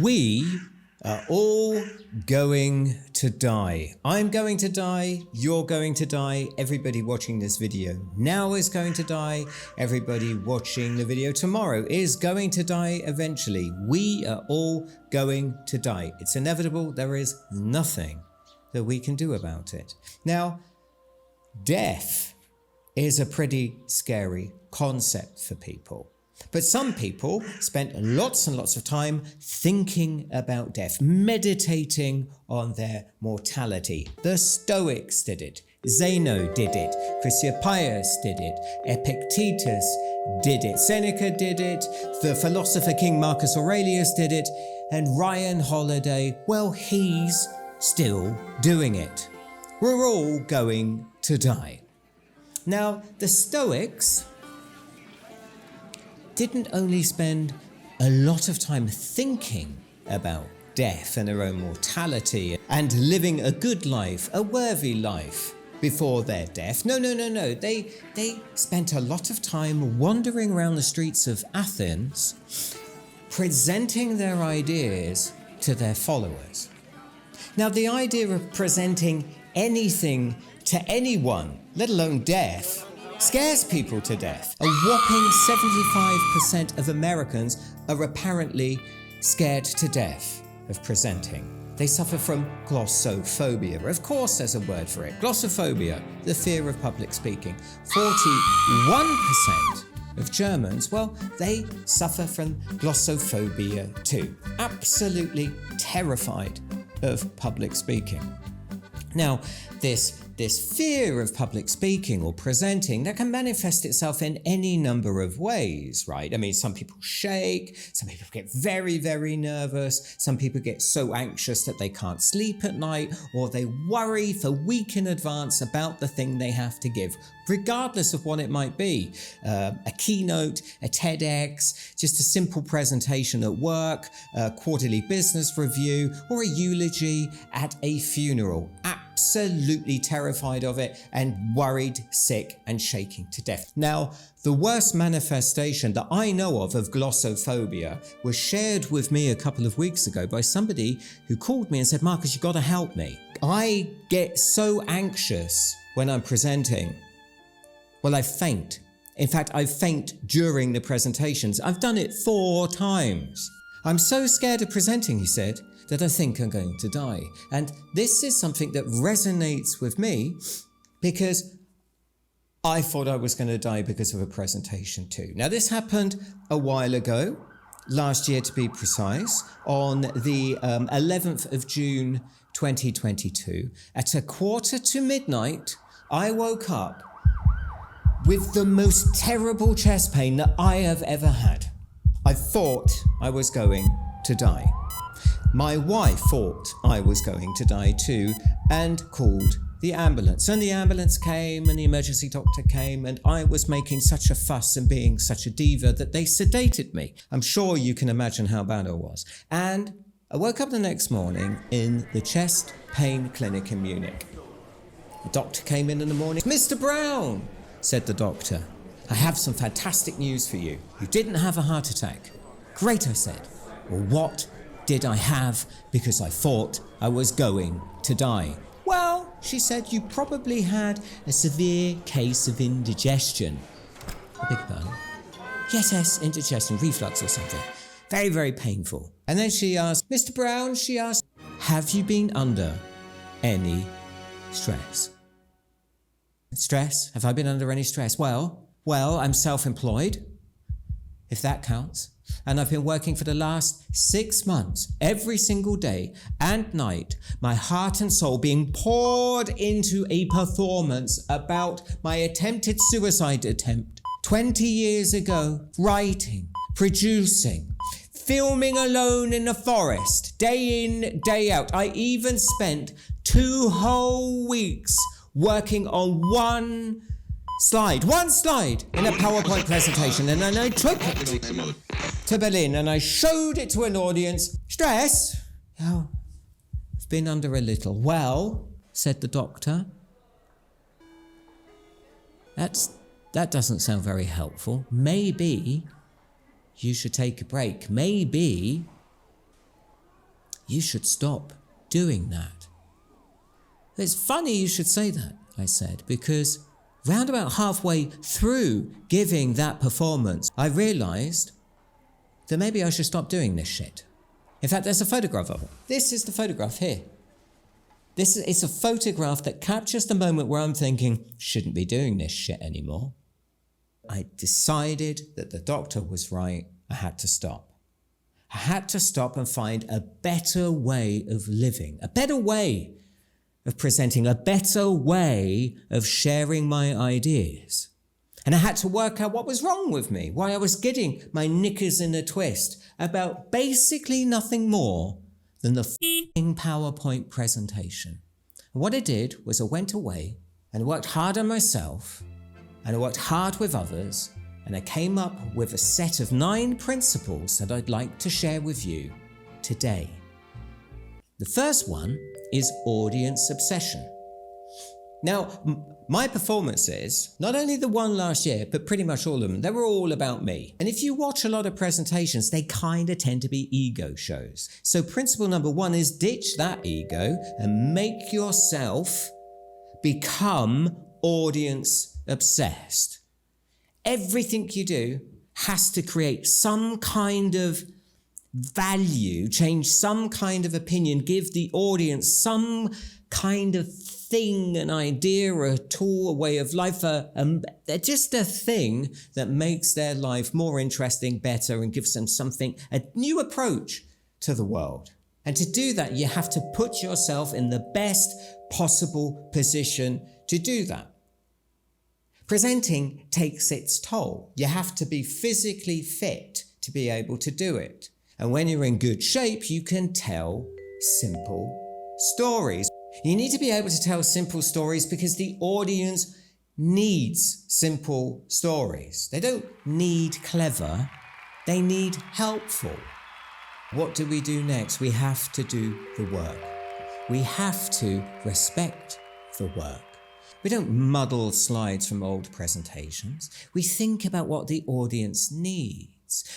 We are all going to die. I'm going to die, you're going to die, everybody watching this video now is going to die, everybody watching the video tomorrow is going to die eventually. We are all going to die. It's inevitable, there is nothing that we can do about it. Now, death is a pretty scary concept for people. But some people spent lots and lots of time thinking about death, meditating on their mortality. The Stoics did it, Zeno did it, Chrysippus did it, Epictetus did it, Seneca did it, the philosopher King Marcus Aurelius did it, and Ryan Holiday, well, he's still doing it. We're all going to die. Now, the Stoics didn't only spend a lot of time thinking about death and their own mortality and living a good life, a worthy life before their death. No. They spent a lot of time wandering around the streets of Athens, presenting their ideas to their followers. Now, the idea of presenting anything to anyone, let alone death, scares people to death. A whopping 75% of Americans are apparently scared to death of presenting. They suffer from glossophobia. Of course there's a word for it. Glossophobia, the fear of public speaking. 41% of Germans, well, they suffer from glossophobia too. Absolutely terrified of public speaking. Now, this fear of public speaking or presenting, that can manifest itself in any number of ways, right? I mean, some people shake, some people get very, very nervous, some people get so anxious that they can't sleep at night, or they worry for a week in advance about the thing they have to give, regardless of what it might be. A keynote, a TEDx, just a simple presentation at work, a quarterly business review, or a eulogy at a funeral. Absolutely terrified of it and worried, sick and shaking to death. Now, the worst manifestation that I know of glossophobia was shared with me a couple of weeks ago by somebody who called me and said, Marcus, you got to help me. I get so anxious when I'm presenting. Well, I faint. In fact, I faint during the presentations. I've done it 4 times. I'm so scared of presenting, he said, that I think I'm going to die. And this is something that resonates with me because I thought I was going to die because of a presentation too. Now, this happened a while ago, last year to be precise, on the 11th of June 2022. At 1:45 I woke up with the most terrible chest pain that I have ever had. I thought I was going to die. My wife thought I was going to die too and called the ambulance. And the ambulance came and the emergency doctor came, and I was making such a fuss and being such a diva that they sedated me. I'm sure you can imagine how bad I was. And I woke up the next morning in the chest pain clinic in Munich. The doctor came in the morning. Mr. Brown, said the doctor, I have some fantastic news for you. You didn't have a heart attack. Great, I said. Well, what did I have because I thought I was going to die? Well, she said, you probably had a severe case of indigestion. I beg your pardon? Yes, indigestion, reflux or something. Very, very painful. And then she asked, Mr. Brown, she asked, have you been under any stress? Stress? Have I been under any stress? Well, I'm self-employed, if that counts. And I've been working for the last 6 months, every single day and night, my heart and soul being poured into a performance about my attempted suicide attempt 20 years ago, writing, producing, filming alone in the forest, day in, day out. I even spent 2 whole weeks working on one slide in a PowerPoint presentation, and then I took it to Berlin and I showed it to an audience. Stress? Oh, I've been under a little. Well, said the doctor, that doesn't sound very helpful. Maybe you should take a break. Maybe you should stop doing that. It's funny you should say that, I said, because round about halfway through giving that performance, I realised that maybe I should stop doing this shit. In fact, there's a photograph of it. This is the photograph here. It's a photograph that captures the moment where I'm thinking, shouldn't be doing this shit anymore. I decided that the doctor was right. I had to stop. I had to stop and find a better way of living, a better way of presenting, a better way of sharing my ideas. And I had to work out what was wrong with me, why I was getting my knickers in a twist about basically nothing more than the f***ing PowerPoint presentation. And what I did was I went away and worked hard on myself, and I worked hard with others, and I came up with a set of 9 principles that I'd like to share with you today. The first one is audience obsession. Now, my performances, not only the one last year, but pretty much all of them, they were all about me. And if you watch a lot of presentations, they kind of tend to be ego shows. So principle number 1 is ditch that ego and make yourself become audience obsessed. Everything you do has to create some kind of value, change some kind of opinion, give the audience some kind of thing, an idea, a tool, a way of life, just a thing that makes their life more interesting, better, and gives them something, a new approach to the world. And to do that, you have to put yourself in the best possible position to do that. Presenting takes its toll. You have to be physically fit to be able to do it. And when you're in good shape, you can tell simple stories. You need to be able to tell simple stories because the audience needs simple stories. They don't need clever, they need helpful. What do we do next? We have to do the work. We have to respect the work. We don't muddle slides from old presentations. We think about what the audience needs.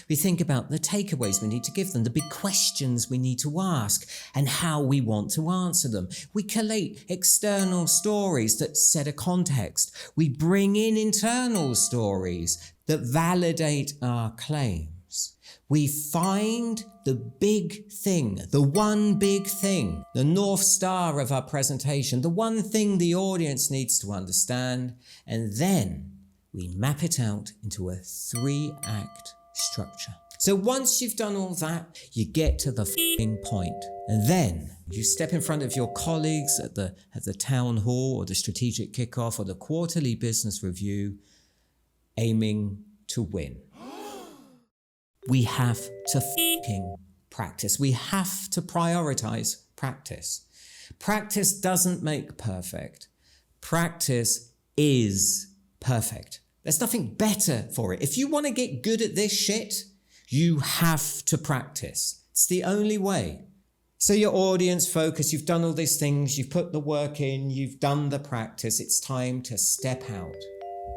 We think about the takeaways we need to give them, the big questions we need to ask, and how we want to answer them. We collate external stories that set a context. We bring in internal stories that validate our claims. We find the big thing, the one big thing, the North Star of our presentation, the one thing the audience needs to understand, and then we map it out into a 3-act structure. So once you've done all that, you get to the f***ing point. And then you step in front of your colleagues at the town hall or the strategic kickoff or the quarterly business review, aiming to win. We have to f***ing practice. We have to prioritize practice. Practice doesn't make perfect. Practice is perfect. There's nothing better for it. If you want to get good at this shit, you have to practice. It's the only way. So your audience focus, you've done all these things, you've put the work in, you've done the practice. It's time to step out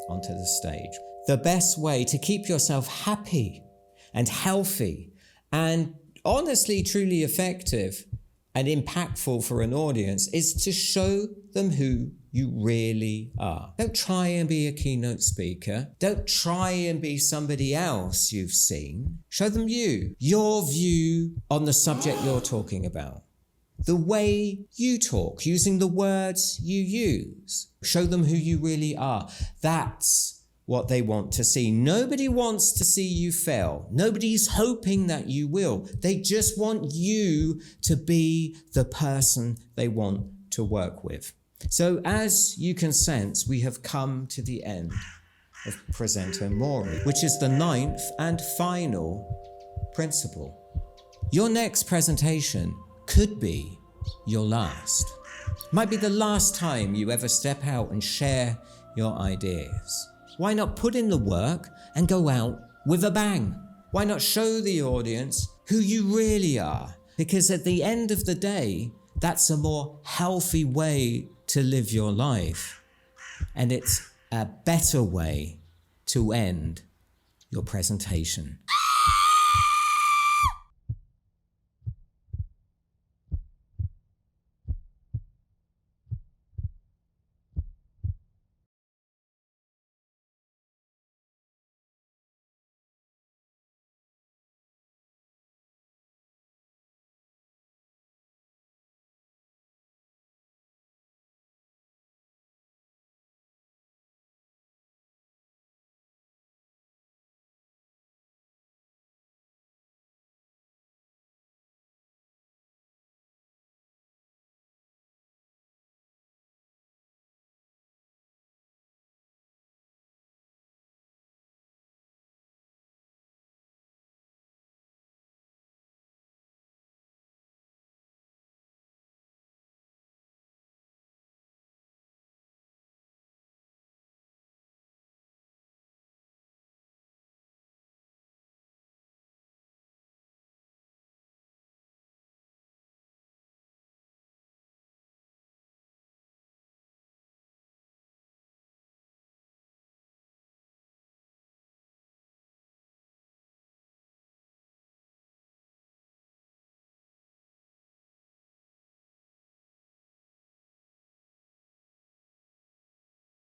onto the stage. The best way to keep yourself happy and healthy and honestly, truly effective and impactful for an audience is to show them who you really are. Don't try and be a keynote speaker. Don't try and be somebody else you've seen. Show them you, your view on the subject you're talking about. The way you talk, using the words you use. Show them who you really are. That's what they want to see. Nobody wants to see you fail. Nobody's hoping that you will. They just want you to be the person they want to work with. So as you can sense, we have come to the end of Presento Mori, which is the 9th and final principle. Your next presentation could be your last. Might be the last time you ever step out and share your ideas. Why not put in the work and go out with a bang? Why not show the audience who you really are? Because at the end of the day, that's a more healthy way to live your life. And it's a better way to end your presentation.